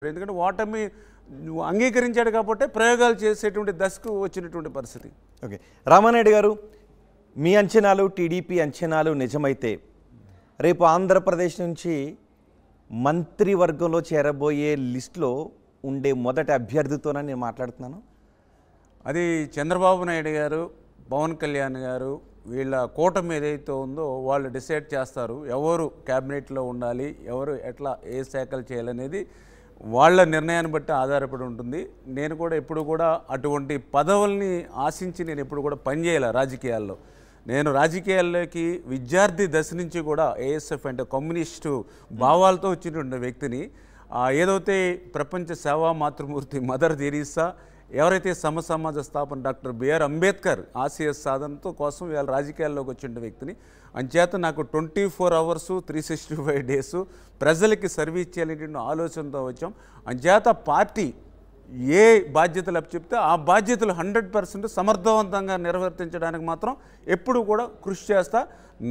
ఎందుకంటే ఓటమి అంగీకరించాడు కాబట్టి ప్రయోగాలు చేసేటువంటి దశకు వచ్చినటువంటి పరిస్థితి. ఓకే, రామానాయుడు గారు, మీ అంచనాలు టీడీపీ అంచనాలు నిజమైతే రేపు ఆంధ్రప్రదేశ్ నుంచి మంత్రివర్గంలో చేరబోయే లిస్టులో ఉండే మొదటి అభ్యర్థితోనే నేను మాట్లాడుతున్నాను. అది చంద్రబాబు నాయుడు గారు, పవన్ కళ్యాణ్ గారు వీళ్ళ కూటమి ఏదైతే ఉందో వాళ్ళు డిసైడ్ చేస్తారు ఎవరు క్యాబినెట్లో ఉండాలి, ఎవరు ఎట్లా ఏ శాఖలు చేయాలనేది వాళ్ళ నిర్ణయాన్ని బట్టి ఆధారపడి ఉంటుంది. నేను కూడా ఎప్పుడు కూడా అటువంటి పదవుల్ని ఆశించి నేను ఎప్పుడు కూడా పనిచేయాలి రాజకీయాల్లో. నేను రాజకీయాల్లోకి విద్యార్థి దశ నుంచి కూడా ఏఎస్ఎఫ్ అంటే కమ్యూనిస్టు భావాలతో వచ్చినటువంటి వ్యక్తిని, ఏదైతే ప్రపంచ సేవా మాతృమూర్తి మదర్ తెరీసా, ఎవరైతే సమసమాజ స్థాపన డాక్టర్ బిఆర్ అంబేద్కర్ ఆశయ సాధనతో కోసం ఇవాళ రాజకీయాల్లోకి వచ్చిన వ్యక్తిని, అంచేత నాకు 24 అవర్సు 365 డేసు ప్రజలకి సర్వీస్ చేయాలనేటువంటి ఆలోచనతో వచ్చాం. అంచేత పార్టీ ఏ బాధ్యతలు అప్పచెప్తే ఆ బాధ్యతలు 100% సమర్థవంతంగా నిర్వర్తించడానికి మాత్రం ఎప్పుడు కూడా కృషి చేస్తా.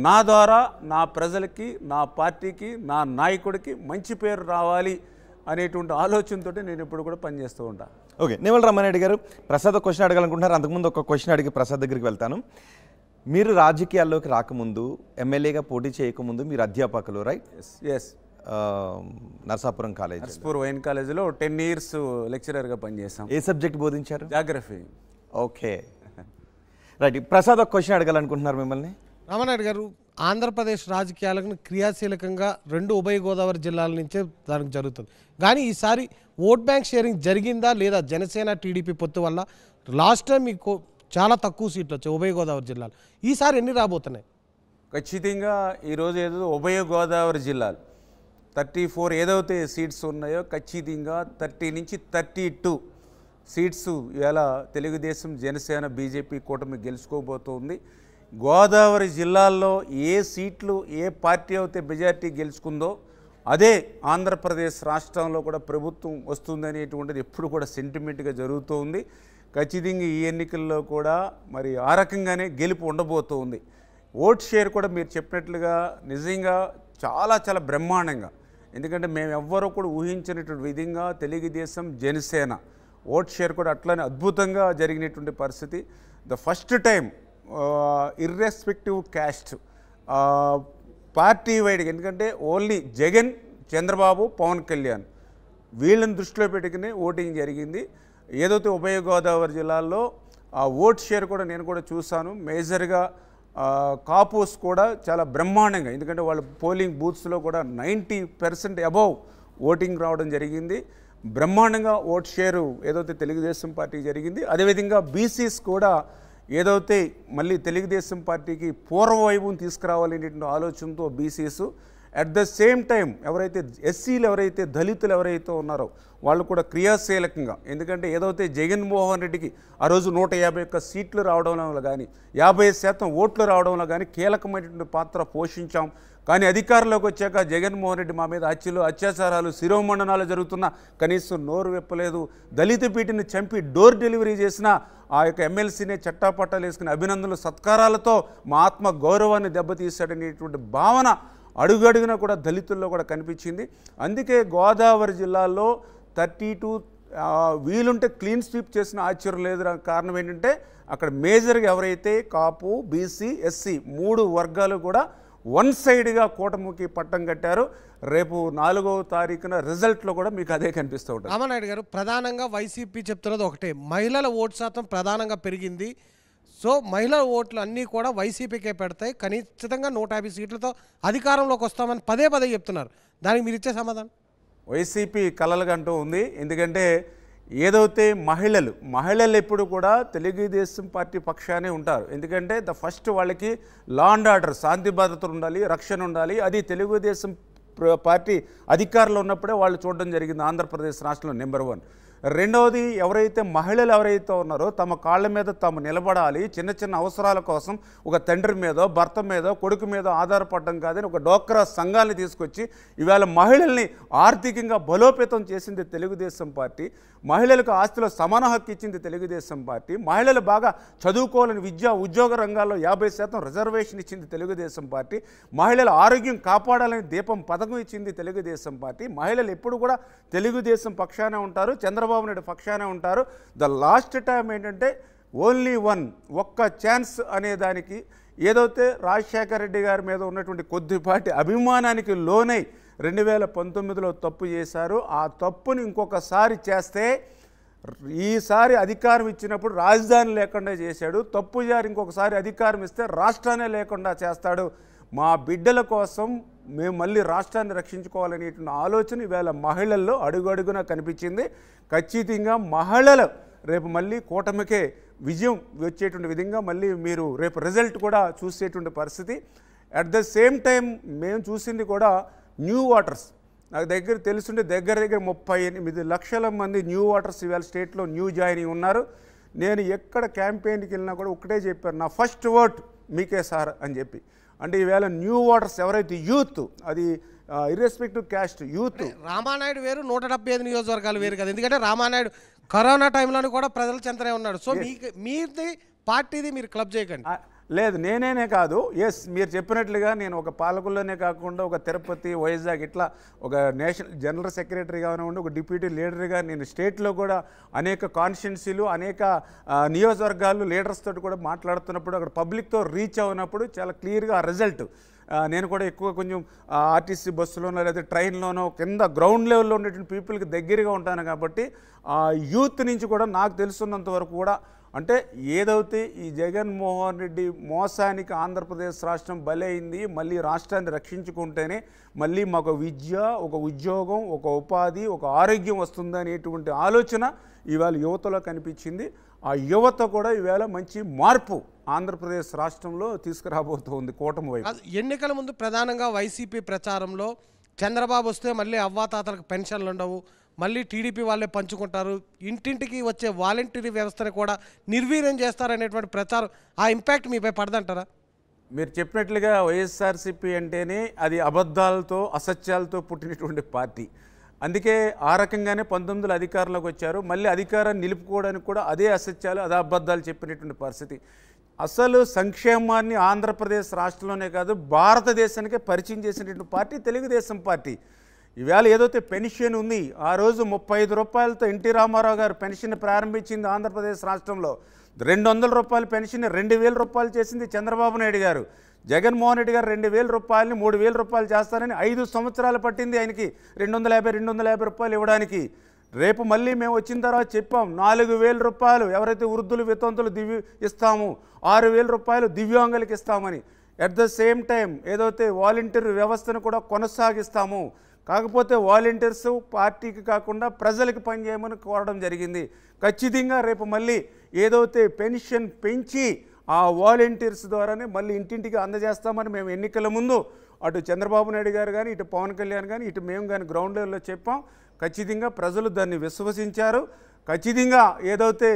నా ద్వారా నా ప్రజలకి, నా పార్టీకి, నా నాయకుడికి మంచి పేరు రావాలి అనేటువంటి ఆలోచనతో నేను ఎప్పుడు కూడా పనిచేస్తూ ఉంటాను. ఓకే, నిమ్మల రామానాయుడు గారు, ప్రసాద్ ఒక క్వశ్చన్ అడగాలనుకుంటున్నారు. అంతకుముందు ఒక క్వశ్చన్ అడిగి ప్రసాద్ దగ్గరికి వెళ్తాను. మీరు రాజకీయాల్లోకి రాకముందు, ఎమ్మెల్యేగా పోటీ చేయకముందు మీరు అధ్యాపకులు, right? Yes. Narsapuram college, Narsapur Y N కాలేజీలో 10 ఇయర్స్ లెక్చరర్గా పనిచేసాం. ఏ సబ్జెక్ట్ బోధించారు? జాగ్రఫీ. Okay, right. ప్రసాద్ ఒక క్వశ్చన్ అడగాలనుకుంటున్నారు మిమ్మల్ని. రామానాయుడు గారు, ఆంధ్రప్రదేశ్ రాజకీయాలకు క్రియాశీలకంగా 2 ఉభయ గోదావరి జిల్లాల నుంచే దానికి జరుగుతుంది. కానీ ఈసారి ఓట్ బ్యాంక్ షేరింగ్ జరిగిందా లేదా? జనసేన టీడీపీ పొత్తు వల్ల లాస్ట్ టైం మీకు చాలా తక్కువ సీట్లు వచ్చాయి ఉభయ గోదావరి జిల్లాలు. ఈసారి ఎన్ని రాబోతున్నాయి? ఖచ్చితంగా ఈరోజు ఏదో ఉభయ గోదావరి జిల్లాలు 34 ఏదైతే సీట్స్ ఉన్నాయో ఖచ్చితంగా 30 నుంచి 32 సీట్స్ ఇవాళ తెలుగుదేశం, జనసేన, బీజేపీ కూటమి గెలుచుకోబోతుంది. గోదావరి జిల్లాల్లో ఏ సీట్లు ఏ పార్టీ అయితే మెజార్టీ గెలుచుకుందో అదే ఆంధ్రప్రదేశ్ రాష్ట్రంలో కూడా ప్రభుత్వం వస్తుందనేటువంటిది ఎప్పుడు కూడా సెంటిమెంట్గా జరుగుతూ ఉంది. ఖచ్చితంగా ఈ ఎన్నికల్లో కూడా మరి ఆ రకంగానే గెలుపు ఉండబోతుంది. ఓట్ షేర్ కూడా మీరు చెప్పినట్లుగా నిజంగా చాలా బ్రహ్మాండంగా, ఎందుకంటే మేము ఎవ్వరూ కూడా ఊహించినటువంటి విధంగా తెలుగుదేశం, జనసేన ఓట్ షేర్ కూడా అట్లానే అద్భుతంగా జరిగినటువంటి పరిస్థితి. The first time irrespective caste party వైడ్గా, ఎందుకంటే ఓన్లీ జగన్, చంద్రబాబు, పవన్ కళ్యాణ్ వీళ్ళని దృష్టిలో పెట్టుకుని ఓటింగ్ జరిగింది. ఏదైతే ఉభయ గోదావరి జిల్లాల్లో ఆ ఓట్ షేర్ కూడా నేను కూడా చూశాను. మేజర్గా కాపుస్ కూడా చాలా బ్రహ్మాండంగా, ఎందుకంటే వాళ్ళ పోలింగ్ బూత్స్లో కూడా 90% అబౌవ్ ఓటింగ్ రావడం జరిగింది. బ్రహ్మాండంగా ఓట్ షేరు ఏదైతే తెలుగుదేశం పార్టీకి జరిగింది. అదేవిధంగా బీసీస్ కూడా ఏదైతే మళ్ళీ తెలుగుదేశం పార్టీకి పూర్వవైభవం తీసుకురావాలనేటువంటి ఆలోచనతో BCs, at the same time ఎవరైతే ఎస్సీలు, ఎవరైతే దళితులు ఎవరైతే ఉన్నారో వాళ్ళు కూడా క్రియాశీలకంగా, ఎందుకంటే ఏదైతే జగన్మోహన్ రెడ్డికి ఆ రోజు 151 సీట్లు రావడంలో కానీ 50% ఓట్లు రావడంలో కానీ కీలకమైనటువంటి పాత్ర పోషించాం. కానీ అధికారంలోకి వచ్చాక జగన్మోహన్ రెడ్డి మా మీద హత్యలు, అత్యాచారాలు, శిరోమండనాలు జరుగుతున్నా కనీసం నోరు విప్పలేదు. దళిత పీటిని చంపి డోర్ డెలివరీ చేసిన ఆ యొక్క ఎమ్మెల్సీనే చట్టాపట్టాలు వేసుకుని అభినందనలు, సత్కారాలతో మా ఆత్మ గౌరవాన్ని దెబ్బతీశాడనేటువంటి భావన అడుగడుగున కూడా దళితుల్లో కూడా కనిపించింది. అందుకే గోదావరి జిల్లాలో 32 వీలుంటే క్లీన్ స్వీప్ చేసిన ఆశ్చర్యం లేదు. కారణం ఏంటంటే అక్కడ మేజర్గా ఎవరైతే కాపు, బీసీ, ఎస్సీ 3 వర్గాలు కూడా వన్ సైడ్గా కూటమికి పట్టం కట్టారు. రేపు 4వ తారీఖున రిజల్ట్లో కూడా మీకు అదే కనిపిస్తూ ఉంటుంది. రామానాయుడు గారు, ప్రధానంగా వైసీపీ చెప్తున్నది ఒకటే, మహిళల ఓటు శాతం ప్రధానంగా పెరిగింది. సో మహిళల ఓట్లు అన్నీ కూడా వైసీపీకే పెడతాయి, ఖచ్చితంగా 150 సీట్లతో అధికారంలోకి వస్తామని పదే చెప్తున్నారు. దానికి మీరు ఇచ్చే సమాధానం? వైసీపీ కలలుగంటూ ఉంది. ఎందుకంటే ఏదైతే మహిళలు ఎప్పుడు కూడా తెలుగుదేశం పార్టీ పక్షానే ఉంటారు. ఎందుకంటే ద ఫస్ట్ వాళ్ళకి లా అండ్ ఆర్డర్, శాంతి భద్రతలు ఉండాలి, రక్షణ ఉండాలి. అది తెలుగుదేశం పార్టీ అధికారంలో ఉన్నప్పుడే వాళ్ళు చూడడం జరిగింది ఆంధ్రప్రదేశ్ రాష్ట్రంలో నెంబర్ 1. రెండవది ఎవరైతే మహిళలు ఎవరైతే ఉన్నారో తమ కాళ్ళ మీద తాము నిలబడాలి, చిన్న చిన్న అవసరాల కోసం ఒక తండ్రి మీదో భర్త మీదో కొడుకు మీదో ఆధారపడడం కాదని ఒక డోక్రా సంఘాన్ని తీసుకొచ్చి ఇవాళ మహిళల్ని ఆర్థికంగా బలోపేతం చేసింది తెలుగుదేశం పార్టీ. మహిళలకు ఆస్తిలో సమాన హక్కు ఇచ్చింది తెలుగుదేశం పార్టీ. మహిళలు బాగా చదువుకోవాలని విద్యా ఉద్యోగ రంగాల్లో 50% రిజర్వేషన్ ఇచ్చింది తెలుగుదేశం పార్టీ. మహిళల ఆరోగ్యం కాపాడాలని దీపం పథకం ఇచ్చింది తెలుగుదేశం పార్టీ. మహిళలు ఎప్పుడు కూడా తెలుగుదేశం పక్షానే ఉంటారు, చంద్రబాబు నాయుడు పక్షానే ఉంటారు. ద లాస్ట్ టైం ఏంటంటే ఓన్లీ వన్, ఒక్క ఛాన్స్ అనే దానికి ఏదైతే రాజశేఖర రెడ్డి గారి మీద ఉన్నటువంటి కొద్దిపాటి అభిమానానికి లోనై 2019లో తప్పు చేశారు. ఆ తప్పుని ఇంకొకసారి చేస్తే ఈసారి అధికారం ఇచ్చినప్పుడు రాజధాని లేకుండా చేశాడు. తప్పు జారి ఇంకొకసారి అధికారం ఇస్తే రాష్ట్రాన్ని లేకుండా చేస్తాడు. మా బిడ్డల కోసం మేము మళ్ళీ రాష్ట్రాన్ని రక్షించుకోవాలనేటువంటి ఆలోచన ఈవేళ మహిళల్లో అడుగడుగునా కనిపించింది. ఖచ్చితంగా మహిళలు రేపు మళ్ళీ కూటమికే విజయం వచ్చేటువంటి విధంగా మళ్ళీ మీరు రేపు రిజల్ట్ కూడా చూసేటువంటి పరిస్థితి. అట్ ద సేమ్ టైం మేము చూసింది కూడా న్యూ ఓటర్స్. నాకు దగ్గర తెలుసుంటే దగ్గర 38 లక్షల మంది న్యూ ఓటర్స్ ఇవాళ స్టేట్లో న్యూ జాయినింగ్ ఉన్నారు. నేను ఎక్కడ క్యాంపెయిన్కి వెళ్ళినా కూడా ఒకటే చెప్పారు, నా ఫస్ట్ ఓట్ మీకే సార్ అని చెప్పి. అంటే ఈవేళ న్యూ ఓటర్స్ ఎవరైతే యూత్, అది ఇర్రెస్పెక్టివ్ క్యాస్ట్ యూత్. రామానాయుడు వేరు, 175 నియోజకవర్గాలు వేరు కదా. ఎందుకంటే రామానాయుడు కరోనా టైంలోనూ కూడా ప్రజల చెంతనే ఉన్నాడు. సో మీది పార్టీది మీరు క్లబ్ చేయకండి. లేదు, నేనే కాదు. ఎస్, మీరు చెప్పినట్లుగా నేను ఒక పాలకుల్లోనే కాకుండా ఒక తిరుపతి, వైజాగ్ ఇట్లా ఒక నేషనల్ జనరల్ సెక్రటరీగా ఉండి ఒక డిప్యూటీ లీడర్గా నేను స్టేట్లో కూడా అనేక కాన్స్టిట్యున్సీలు అనేక నియోజకవర్గాలు లీడర్స్ తోటి కూడా మాట్లాడుతున్నప్పుడు అక్కడ పబ్లిక్తో రీచ్ అవునప్పుడు చాలా క్లియర్గా ఆ రిజల్ట్ నేను కూడా ఎక్కువ కొంచెం ఆర్టీసీ బస్సులోనో లేదా ట్రైన్లోనో కింద గ్రౌండ్ లెవెల్లో ఉండేటువంటి పీపుల్కి దగ్గరగా ఉంటాను కాబట్టి యూత్ నుంచి కూడా నాకు తెలుసున్నంత వరకు కూడా అంటే ఏదైతే ఈ జగన్మోహన్ రెడ్డి మోసానికి ఆంధ్రప్రదేశ్ రాష్ట్రం బలైంది, మళ్ళీ రాష్ట్రాన్ని రక్షించుకుంటేనే మళ్ళీ మాకు విద్య, ఒక ఉద్యోగం, ఒక ఉపాధి, ఒక ఆరోగ్యం వస్తుందనేటువంటి ఆలోచన ఇవాళ యువతలో కనిపించింది. ఆ యువత కూడా ఈవేళ మంచి మార్పు ఆంధ్రప్రదేశ్ రాష్ట్రంలో తీసుకురాబోతుంది కూటమి వైపు. ఎన్నికల ముందు ప్రధానంగా వైసీపీ ప్రచారంలో చంద్రబాబు వస్తే మళ్ళీ అవ్వాతాతలకు పెన్షన్లు ఉండవు, మళ్ళీ టీడీపీ వాళ్ళే పంచుకుంటారు, ఇంటింటికి వచ్చే వాలంటీరీ వ్యవస్థను కూడా నిర్వీర్యం చేస్తారనేటువంటి ప్రచారం, ఆ ఇంపాక్ట్ మీపై పడదంటారా? మీరు చెప్పినట్లుగా వైఎస్ఆర్సీపీ అంటేనే అది అబద్ధాలతో అసత్యాలతో పుట్టినటువంటి పార్టీ. అందుకే ఆ రకంగానే 19లో అధికారంలోకి వచ్చారు. మళ్ళీ అధికారాన్ని నిలుపుకోవడానికి కూడా అదే అసత్యాలు, అదే అబద్ధాలు చెప్పినటువంటి పరిస్థితి. అసలు సంక్షేమాన్ని ఆంధ్రప్రదేశ్ రాష్ట్రంలోనే కాదు భారతదేశానికే పరిచయం చేసినటువంటి పార్టీ తెలుగుదేశం పార్టీ. ఈవేళ ఏదైతే పెన్షన్ ఉంది, ఆ రోజు 35 రూపాయలతో ఎన్టీ రామారావు గారు పెన్షన్ ప్రారంభించింది ఆంధ్రప్రదేశ్ రాష్ట్రంలో. 200 రూపాయల పెన్షన్ 2000 రూపాయలు చేసింది చంద్రబాబు నాయుడు గారు. జగన్మోహన్ రెడ్డి గారు 2000 రూపాయలని 3000 రూపాయలు చేస్తారని 5 సంవత్సరాలు పట్టింది ఆయనకి 250 రూపాయలు ఇవ్వడానికి. రేపు మళ్ళీ మేము వచ్చిన తర్వాత చెప్పాం 4000 రూపాయలు ఎవరైతే వృద్ధులు వితంతులు ఇస్తాము, 6000 రూపాయలు దివ్యాంగులకు ఇస్తామని. అట్ ద సేమ్ టైం ఏదైతే వాలంటీర్ వ్యవస్థను కూడా కొనసాగిస్తాము. కాకపోతే వాలంటీర్స్ పార్టీకి కాకుండా ప్రజలకు పనిచేయమని కోరడం జరిగింది. ఖచ్చితంగా రేపు మళ్ళీ ఏదైతే పెన్షన్ పెంచి ఆ వాలంటీర్స్ ద్వారానే మళ్ళీ ఇంటింటికి అందజేస్తామని మేము ఎన్నికల ముందు అటు చంద్రబాబు నాయుడు గారు కానీ ఇటు పవన్ కళ్యాణ్ కానీ ఇటు మేము కానీ గ్రౌండ్ లెవెల్లో చెప్పాం. ఖచ్చితంగా ప్రజలు దాన్ని విశ్వసించారు. ఖచ్చితంగా ఏదైతే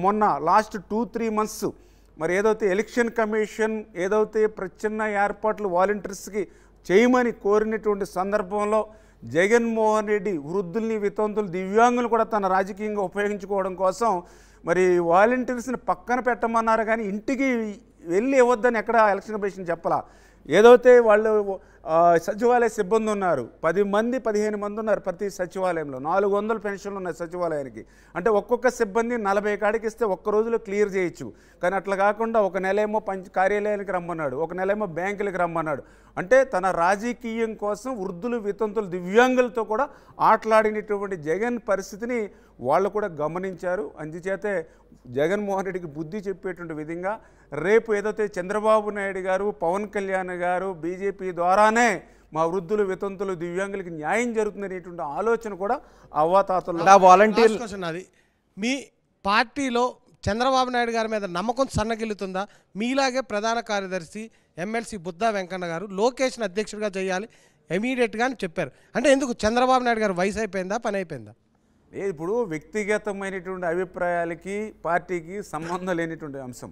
మొన్న లాస్ట్ 2-3 మంత్స్ మరి ఏదైతే ఎలక్షన్ కమిషన్ ఏదైతే ప్రత్యామ్నాయ ఏర్పాట్లు వాలంటీర్స్కి చేయమని కోరినటువంటి సందర్భంలో జగన్మోహన్ రెడ్డి వృద్ధుల్ని వితంతులు దివ్యాంగులు కూడా తన రాజకీయంగా ఉపయోగించుకోవడం కోసం మరి వాలంటీర్స్ని పక్కన పెట్టమన్నారు కానీ ఇంటికి వెళ్ళి ఇవ్వద్దని ఎక్కడ ఎలక్షన్ కమిషన్ చెప్పలా. ఏదైతే వాళ్ళు సచివాలయ సిబ్బంది ఉన్నారు 10 మంది 15 మంది ఉన్నారు ప్రతి సచివాలయంలో, 400 పెన్షన్లు ఉన్నాయి సచివాలయానికి. అంటే ఒక్కొక్క సిబ్బంది 40 కాడికి ఇస్తే ఒక్క రోజులో క్లియర్ చేయొచ్చు. కానీ అట్లా కాకుండా ఒక నెలేమో కార్యాలయానికి రమ్మన్నాడు, ఒక నెలేమో బ్యాంకులకు రమ్మన్నాడు. అంటే తన రాజకీయం కోసం వృద్ధులు వితంతులు దివ్యాంగులతో కూడా ఆటలాడినటువంటి జగన్ పరిస్థితిని వాళ్ళు కూడా గమనించారు. అందుచేతే జగన్మోహన్ రెడ్డికి బుద్ధి చెప్పేటువంటి విధంగా రేపు ఏదైతే చంద్రబాబు నాయుడు గారు పవన్ కళ్యాణ్ గారు బీజేపీ ద్వారానే మా వృద్ధులు వితంతులు దివ్యాంగులకి న్యాయం జరుగుతుందనేటువంటి ఆలోచన కూడా అవ్వాతాతల్లో. వాలంటీర్ అది మీ పార్టీలో చంద్రబాబు నాయుడు గారి మీద నమ్మకం సన్నగిల్లుతుందా? మీలాగే ప్రధాన కార్యదర్శి ఎమ్మెల్సీ బుద్ధా వెంకన్న గారు లోకేష్ని అధ్యక్షుడిగా చేయాలి ఇమీడియట్గా అని చెప్పారు. అంటే ఎందుకు చంద్రబాబు నాయుడు గారు వయసు అయిపోయిందా, పని అయిపోయిందా? ఇప్పుడు వ్యక్తిగతమైనటువంటి అభిప్రాయాలకి పార్టీకి సంబంధం లేనిటువంటి అంశం.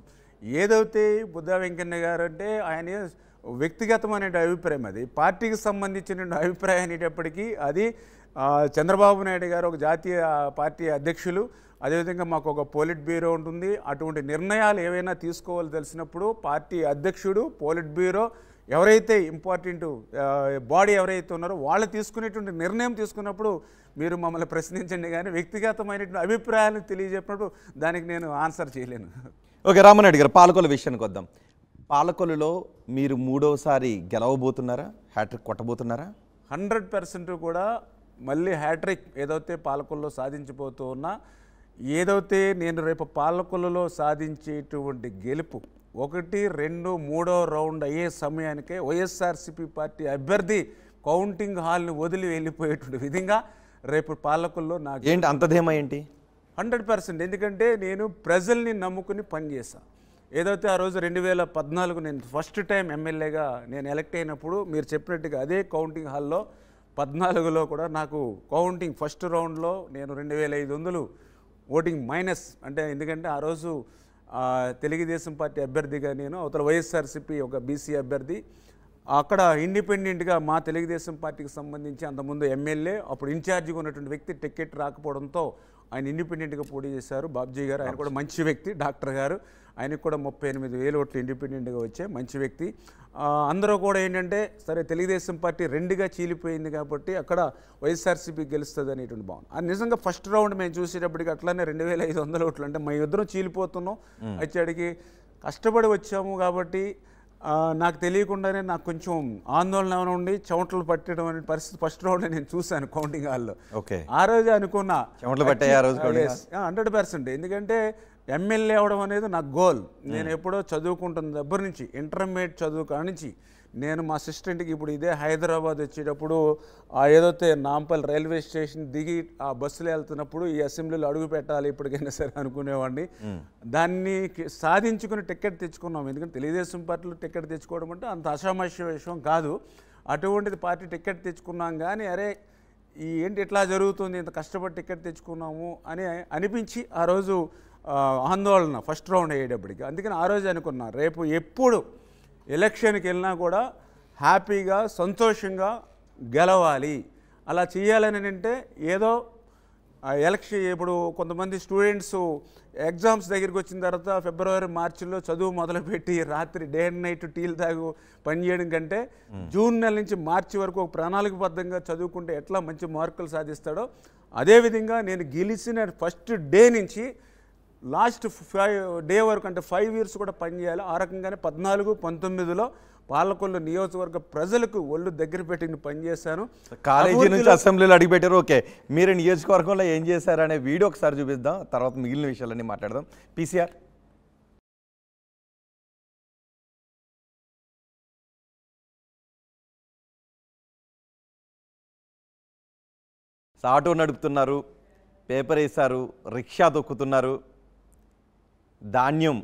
ఏదైతే బుద్ధా వెంకన్న గారు అంటే ఆయన వ్యక్తిగతమైన అభిప్రాయం, అది పార్టీకి సంబంధించిన అభిప్రాయం అనేటప్పటికీ అది చంద్రబాబు నాయుడు గారు ఒక జాతీయ పార్టీ అధ్యక్షులు, అదేవిధంగా మాకు ఒక పోలిట్ బ్యూరో ఉంటుంది. అటువంటి నిర్ణయాలు ఏవైనా తీసుకోవాలో తెలిసినప్పుడు పార్టీ అధ్యక్షుడు, పోలిట్ బ్యూరో, ఎవరైతే ఇంపార్టెంట్ బాడీ ఎవరైతే ఉన్నారో వాళ్ళు తీసుకునేటువంటి నిర్ణయం తీసుకున్నప్పుడు మీరు మమ్మల్ని ప్రశ్నించండి, కానీ వ్యక్తిగతమైనటువంటి అభిప్రాయాలను తెలియజెప్పినప్పుడు దానికి నేను ఆన్సర్ చేయలేను. ఓకే, రామనాయుడు గారు, పాలకొల్లు విషయానికి వద్దాం. పాలకొల్లులో మీరు 3వసారి గెలవబోతున్నారా? హ్యాట్రిక్ కొట్టబోతున్నారా? 100% కూడా మళ్ళీ హ్యాట్రిక్ ఏదైతే పాలకొల్లులో సాధించబోతూ ఉన్నా, ఏదైతే నేను రేపు పాలకొల్లులో సాధించేటువంటి గెలుపు 1, 2, 3వ రౌండ్ అయ్యే సమయానికే వైఎస్ఆర్సీపీ పార్టీ అభ్యర్థి కౌంటింగ్ హాల్ని వదిలి వెళ్ళిపోయేటువంటి విధంగా రేపు పాలకొల్లులో నాకు ఏంటి అంత ధీమా ఏంటి? 100%. ఎందుకంటే నేను ప్రజల్ని నమ్ముకుని పనిచేశాను. ఏదైతే ఆ రోజు 2014 నేను ఫస్ట్ టైం ఎమ్మెల్యేగా నేను ఎలక్ట్ అయినప్పుడు మీరు చెప్పినట్టుగా అదే కౌంటింగ్ హాల్లో 14లో కూడా నాకు కౌంటింగ్ ఫస్ట్ రౌండ్లో నేను 2500 ఓటింగ్ మైనస్, అంటే ఎందుకంటే ఆ రోజు తెలుగుదేశం పార్టీ అభ్యర్థిగా నేను, అవతల వైఎస్ఆర్సీపీ ఒక బీసీ అభ్యర్థి, అక్కడ ఇండిపెండెంట్గా మా తెలుగుదేశం పార్టీకి సంబంధించి అంతకుముందు ఎమ్మెల్యే అప్పుడు ఇన్ఛార్జిగా ఉన్నటువంటి వ్యక్తి టికెట్ రాకపోవడంతో ఆయన ఇండిపెండెంట్గా పోటీ చేశారు. బాబ్జీ గారు, ఆయన కూడా మంచి వ్యక్తి, డాక్టర్ గారు, ఆయనకు కూడా 38,000 ఓట్లు ఇండిపెండెంట్గా వచ్చాయి, మంచి వ్యక్తి. అందరూ కూడా ఏంటంటే సరే తెలుగుదేశం పార్టీ 2గా చీలిపోయింది కాబట్టి అక్కడ వైఎస్ఆర్సీపీ గెలుస్తుంది అనేటువంటి భావన. అది నిజంగా ఫస్ట్ రౌండ్ మేము చూసేటప్పటికి అట్లానే 2,500 ఓట్లు, అంటే మేము ఇద్దరం చీలిపోతున్నాం, వచ్చేటికి కష్టపడి వచ్చాము కాబట్టి నాకు తెలియకుండానే నాకు కొంచెం ఆందోళన ఉండి చెమటలు పట్టడం అనే పరిస్థితి ఫస్ట్ రౌండ్ నేను చూశాను కౌంటింగ్ హాల్లో. ఆ రోజు అనుకున్నా 100%, ఎందుకంటే ఎమ్మెల్యే అవడం అనేది నాకు గోల్. నేను ఎప్పుడో చదువుకుంటున్న దగ్గర నుంచి, ఇంటర్మీడియట్ చదువు కాడ నుంచి నేను మా అసిస్టెంట్కి ఇప్పుడు ఇదే హైదరాబాద్ వచ్చేటప్పుడు ఏదైతే నాంపల్లి రైల్వే స్టేషన్ దిగి ఆ బస్సులో వెళ్తున్నప్పుడు ఈ అసెంబ్లీలో అడుగు పెట్టాలి ఇప్పటికైనా సరే అనుకునేవాడిని. దాన్ని సాధించుకుని టికెట్ తెచ్చుకున్నాం. ఎందుకంటే తెలుగుదేశం పార్టీలో టికెట్ తెచ్చుకోవడం అంటే అంత అసామాన్య విషయం కాదు. అటువంటిది పార్టీ టికెట్ తెచ్చుకున్నాం, కానీ అరే ఏంటి ఇట్లా జరుగుతుంది, ఇంత కష్టపడి టికెట్ తెచ్చుకున్నాము అని అనిపించి ఆ రోజు ఆందోళన ఫస్ట్ రౌండ్ అయ్యేటప్పటికి. అందుకని ఆ రోజు అనుకున్నా రేపు ఎప్పుడు ఎలక్షన్కి వెళ్ళినా కూడా హ్యాపీగా సంతోషంగా గెలవాలి. అలా చేయాలని అంటే ఏదో ఎలక్షన్ ఇప్పుడు కొంతమంది స్టూడెంట్స్ ఎగ్జామ్స్ దగ్గరికి వచ్చిన తర్వాత ఫిబ్రవరి మార్చిలో చదువు మొదలుపెట్టి రాత్రి డే అండ్ నైట్ టీలు తాగు పనిచేయడం కంటే జూన్ నెల నుంచి మార్చి వరకు ఒక ప్రణాళికబద్ధంగా చదువుకుంటే ఎట్లా మంచి మార్కులు సాధిస్తాడో అదేవిధంగా నేను గెలిచిన ఫస్ట్ డే నుంచి లాస్ట్ 5 డే వరకు, అంటే 5 years కూడా పనిచేయాలి. ఆ రకంగానే 14, 19లో పాలకొల్లు నియోజకవర్గ ప్రజలకు ఒళ్ళు దగ్గర పెట్టి పనిచేశాను. కాలేజీ నుంచి అసెంబ్లీలో అడిగిపెట్టారు. ఓకే, మీరు నియోజకవర్గంలో ఏం చేశారనే వీడియో ఒకసారి చూపిద్దాం, తర్వాత మిగిలిన విషయాలన్నీ మాట్లాడదాం. పీసీఆర్ ఆటో నడుపుతున్నారు, పేపర్ వేశారు, రిక్షా తొక్కుతున్నారు, ధాన్యం